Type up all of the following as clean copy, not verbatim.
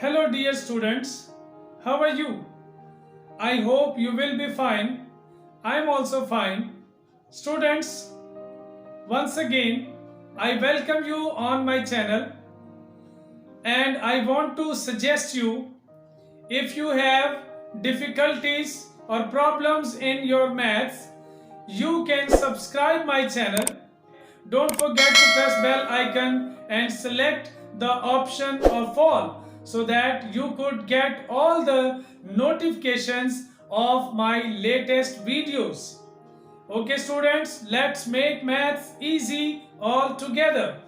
Hello dear students, how are you? I hope you will be fine. I am also fine. Students, once again I welcome you on my channel and I want to suggest you, if you have difficulties or problems in your maths, you can subscribe my channel. Don't forget to press bell icon and select the option of all so that you could get all the notifications of my latest videos. Okay students, let's make maths easy all together.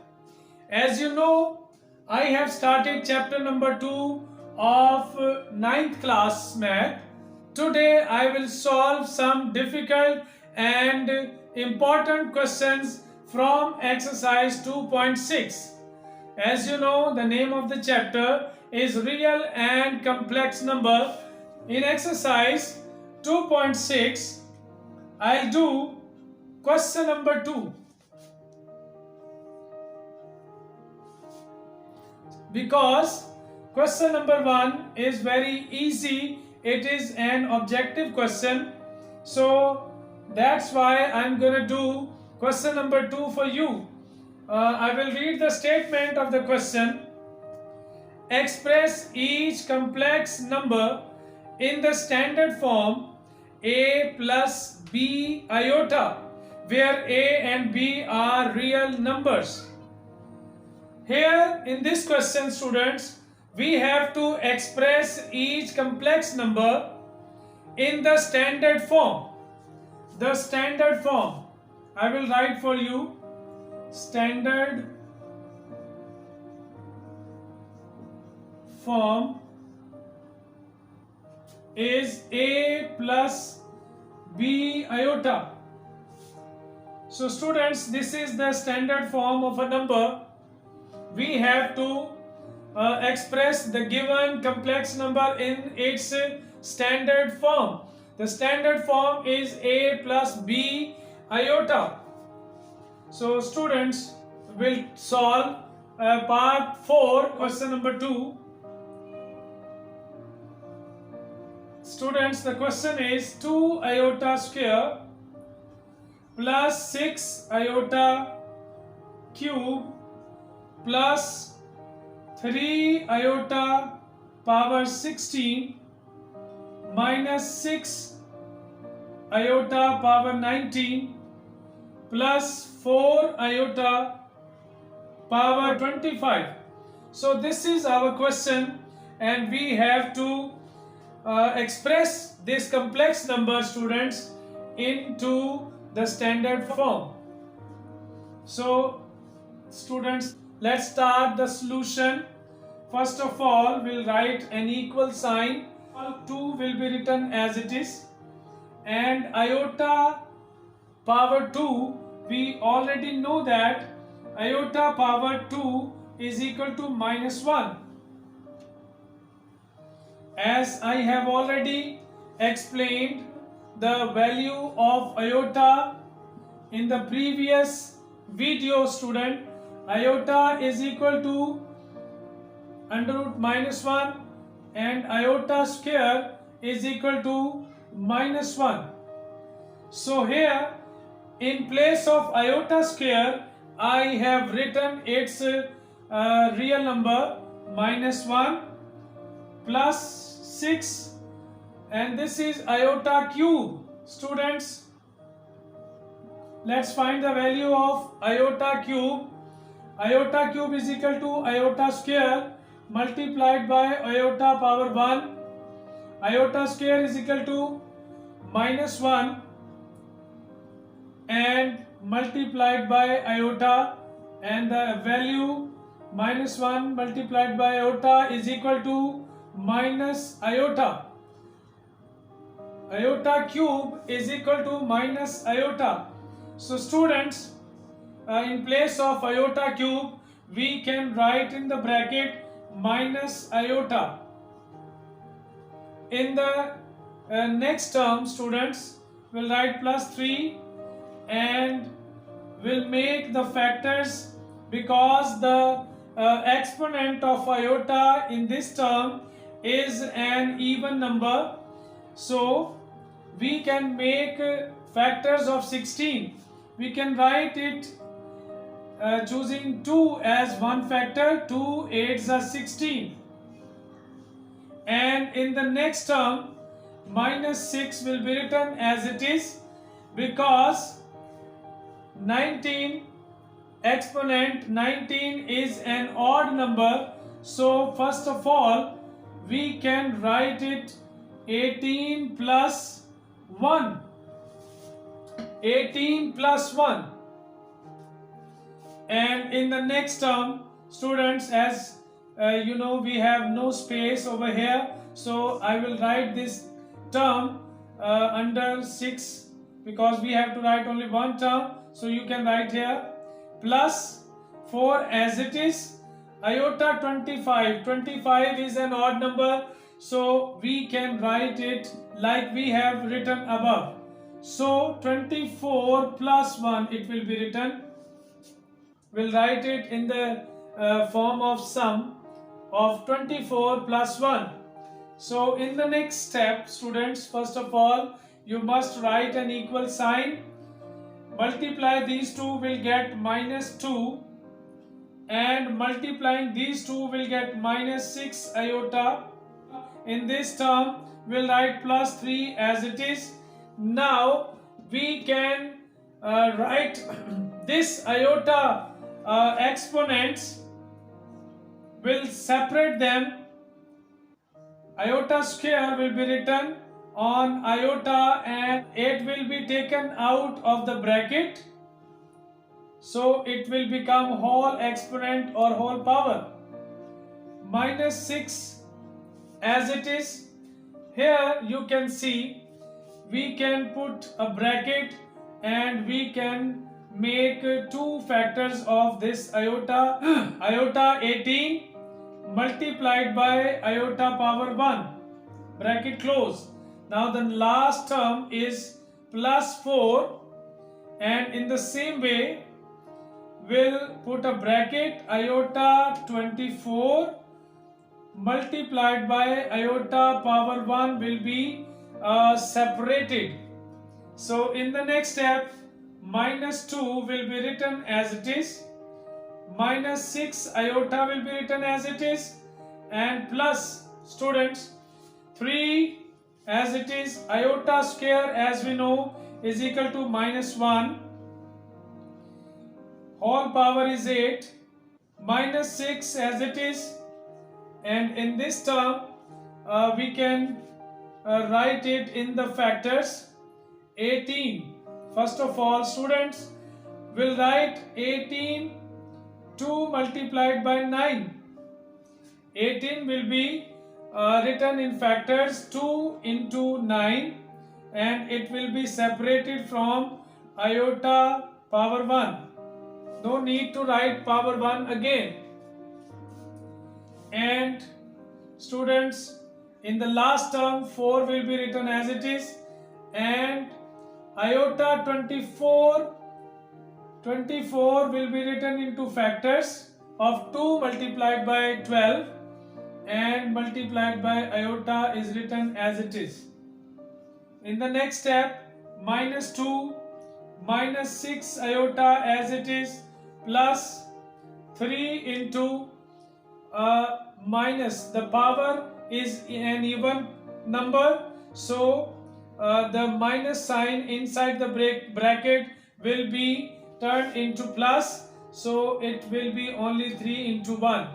As you know, I have started chapter number 2 of ninth class math. Today I will solve some difficult and important questions from exercise 2.6. As you know, the name of the chapter is real and complex number. In exercise 2.6, I'll do question number 2. Because question number 1 is very easy, it is an objective question, so that's why I'm gonna do question number 2 for you. I will read the statement of the question. Express each complex number in the standard form a plus b iota, where a and b are real numbers. Here in this question, students, we have to express each complex number in the standard form. The standard form, I will write for you. Standard form is a plus b iota. So students, this is the standard form of a number. We have to express the given complex number in its standard form. The standard form is a plus b iota. So students will solve part 4, question number 2. Students, the question is 2 iota square plus 6 iota cube plus 3 iota power 16 minus 6 iota power 19 plus 4 iota power 25. So this is our question and we have to express this complex number, students, into the standard form. So students, let's start the solution. First of all, we'll write an equal sign. 2 will be written as it is, and iota power 2, we already know that iota power 2 is equal to minus 1. As I have already explained the value of iota in the previous video, student, iota is equal to under root minus 1 and iota square is equal to minus 1. So here in place of iota square I have written its real number minus 1 plus 6, and this is iota cube. Students, let's find the value of iota cube. Iota cube is equal to iota square multiplied by iota power 1. Iota square is equal to minus 1 and multiplied by iota, and the value minus 1 multiplied by iota is equal to minus iota. Iota cube is equal to minus iota. So students, in place of iota cube we can write in the bracket minus iota. In the next term, students, we'll write plus 3 and we'll make the factors, because the exponent of iota in this term is an even number, so we can make factors of 16. We can write it choosing 2 as one factor. 2 8s are 16, and in the next term minus 6 will be written as it is, because 19 exponent 19 is an odd number. So first of all we can write it 18 plus 1. 18 plus 1. And in the next term, students, as you know, we have no space over here, so I will write this term under 6, because we have to write only one term. So you can write here plus 4 as it is. Iota 25. 25 is an odd number, so we can write it like we have written above. So 24 plus 1 it will be written. We'll write it in the form of sum of 24 plus 1. So in the next step, students, first of all you must write an equal sign. Multiply these two will get minus 2, and multiplying these two will get minus 6 iota. In this term we'll write plus 3 as it is. Now we can write this iota exponents, will separate them. Iota square will be written on iota, and 8 will be taken out of the bracket, so it will become whole exponent or whole power. Minus 6 as it is. Here you can see we can put a bracket and we can make two factors of this iota. Iota 18 multiplied by iota power 1, bracket close. Now the last term is plus 4, and in the same way we'll put a bracket. Iota 24 multiplied by iota power 1 will be separated. So in the next step, minus 2 will be written as it is, minus 6 iota will be written as it is, and plus, students, 3 as it is. Iota square, as we know, is equal to minus 1. Whole power is 8. Minus 6 as it is. And in this term, we can write it in the factors. 18. First of all, students, will write 18 2 multiplied by 9. 18 will be written in factors 2 into 9, and it will be separated from iota power 1. No need to write power 1 again. And students, in the last term 4 will be written as it is, and iota 24 will be written into factors of 2 multiplied by 12, and multiplied by iota is written as it is. In the next step, minus 2, minus 6 iota as it is, plus 3 into minus, the power is an even number, so the minus sign inside the bracket will be turned into plus, so it will be only 3 into 1.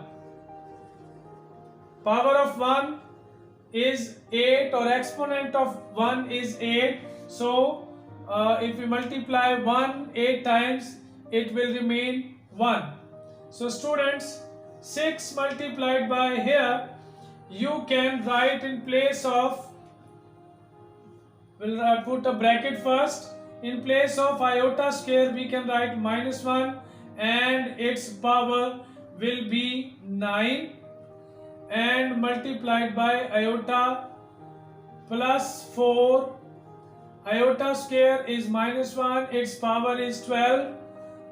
Power of 1 is 8, or exponent of 1 is 8, so if we multiply 1 8 times, it will remain 1. So students, 6 multiplied by here, you can write in place of, we'll put a bracket first. In place of iota square, we can write minus 1, and its power will be 9, and multiplied by iota plus 4. Iota square is minus 1, its power is 12,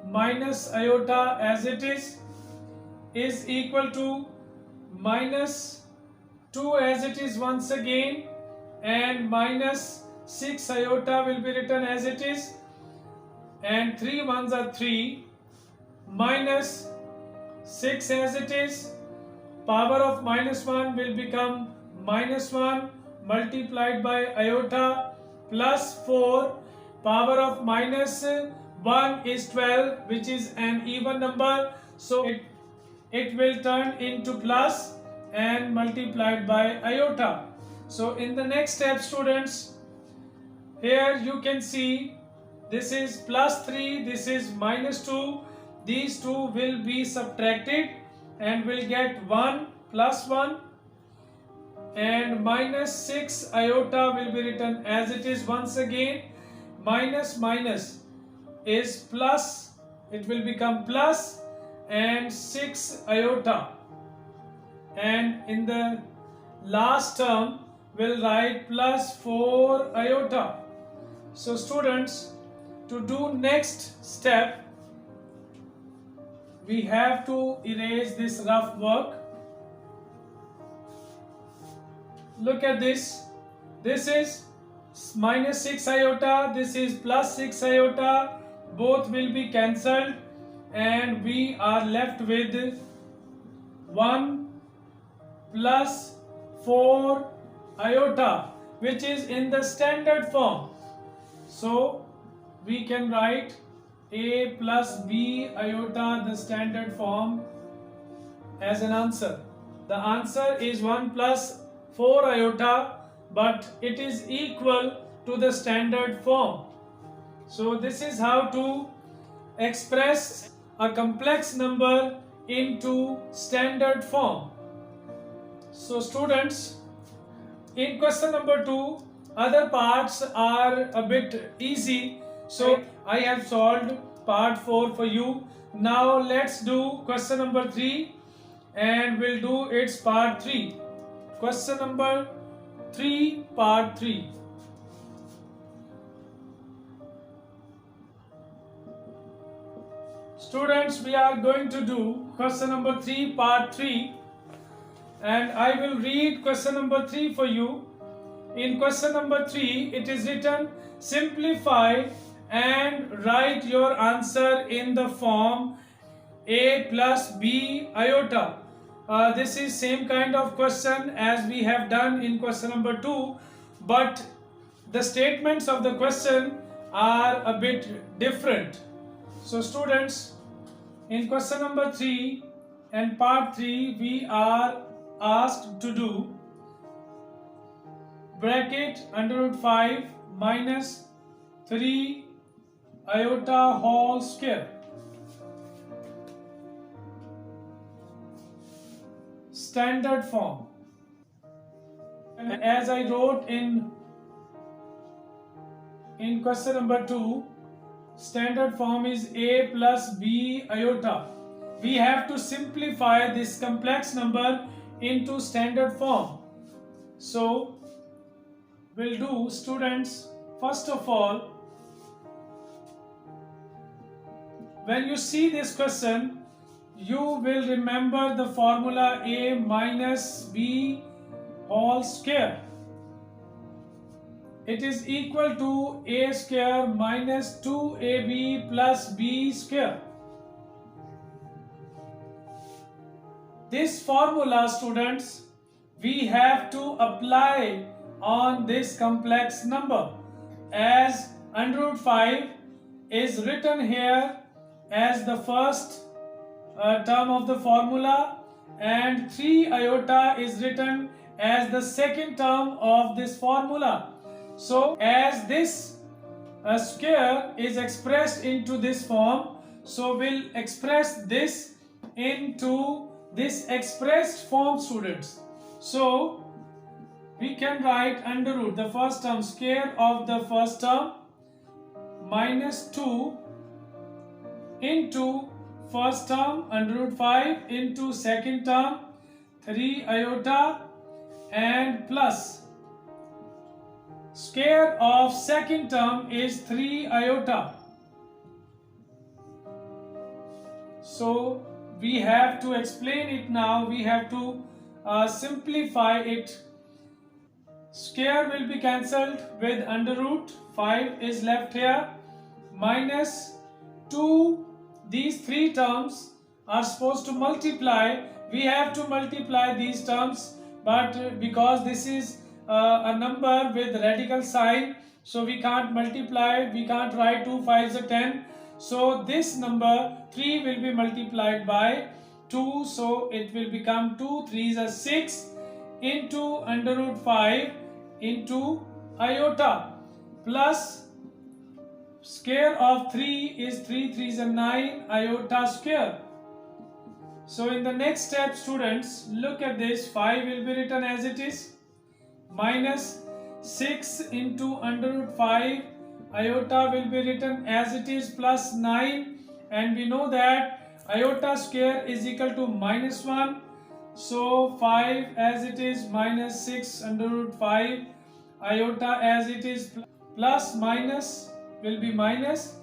minus iota as it is, is equal to minus 2 as it is once again, and minus 6 iota will be written as it is, and 3 ones are 3, minus 6 as it is, power of minus 1 will become minus 1 multiplied by iota, plus 4, power of minus 1 is 12, which is an even number, so it will turn into plus and multiplied by iota. So in the next step, students, here you can see this is plus 3, this is minus 2, these two will be subtracted and will get 1 plus 1, and minus 6 iota will be written as it is once again, minus minus is plus, it will become plus, and 6 iota, and in the last term we'll write plus 4 iota. So students, to do next step, we have to erase this rough work. Look at this. This is minus 6 iota, this is plus 6 iota, both will be cancelled, and we are left with 1 plus 4 iota, which is in the standard form. So we can write a plus b iota, the standard form, as an answer. The answer is 1 plus 4 iota, but it is equal to the standard form. So this is how to express a complex number into standard form. So students, in question number 2, other parts are a bit easy, so I have solved part 4 for you. Now let's do question number 3, and we'll do its part 3. Question number 3, part 3. Students, we are going to do question number 3, part 3, and I will read question number 3 for you. In question number 3, it is written, simplify and write your answer in the form a plus b iota. This is same kind of question as we have done in question number 2, but the statements of the question are a bit different. So students, in question number 3 and part 3, we are asked to do bracket under root 5 minus 3 iota whole square. Standard form. And as I wrote in question number 2, standard form is a plus b iota. We have to simplify this complex number into standard form. So we'll do, students, first of all, when you see this question, you will remember the formula a minus b whole square. It is equal to a square minus 2ab plus b square. This formula, students, we have to apply on this complex number, as under root 5 is written here as the first term of the formula, and 3 iota is written as the second term of this formula. So as this square is expressed into this form, so we'll express this into this expressed form, students. So we can write under root the first term, square of the first term, minus 2 into first term under root 5 into second term 3 iota, and plus square of second term is 3 iota. So we have to explain it now. We have to simplify it. Square will be cancelled with under root. 5 is left here. Minus 2. These three terms are supposed to multiply. We have to multiply these terms, but because this is a number with radical sign, so we can't multiply. We can't write 2 5s are 10. So this number 3 will be multiplied by 2. So it will become 2 3s are 6 into under root 5 into iota, plus square of 3 is 3 3s are 9 iota square. So in the next step, students, look at this. 5 will be written as it is, minus 6 into under root 5 iota will be written as it is, plus 9, and we know that iota square is equal to minus 1. So 5 as it is, minus 6 under root 5 iota as it is, plus minus will be minus,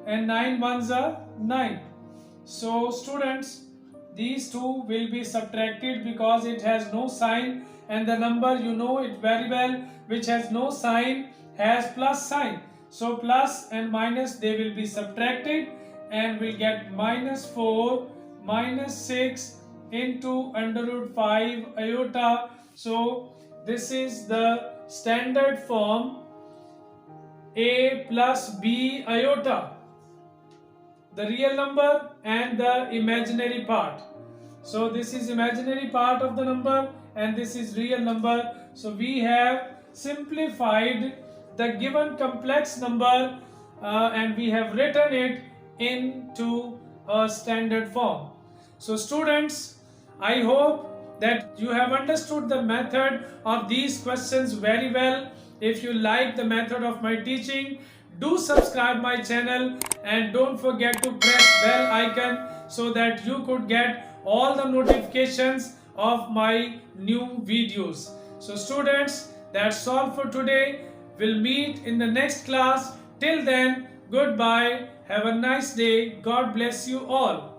and 9 ones are 9. So students, these two will be subtracted because it has no sign, and the number, you know it very well, which has no sign has plus sign. So plus and minus, they will be subtracted, and we'll get minus 4 minus 6 into under root 5 iota. So this is the standard form, a plus b iota, the real number and the imaginary part. So this is imaginary part of the number and this is real number. So we have simplified the given complex number and we have written it into a standard form. So students, I hope that you have understood the method of these questions very well. If you like the method of my teaching, do subscribe my channel and don't forget to press bell icon so that you could get all the notifications of my new videos. So students, that's all for today. We'll meet in the next class. Till then, goodbye. Have a nice day. God bless you all.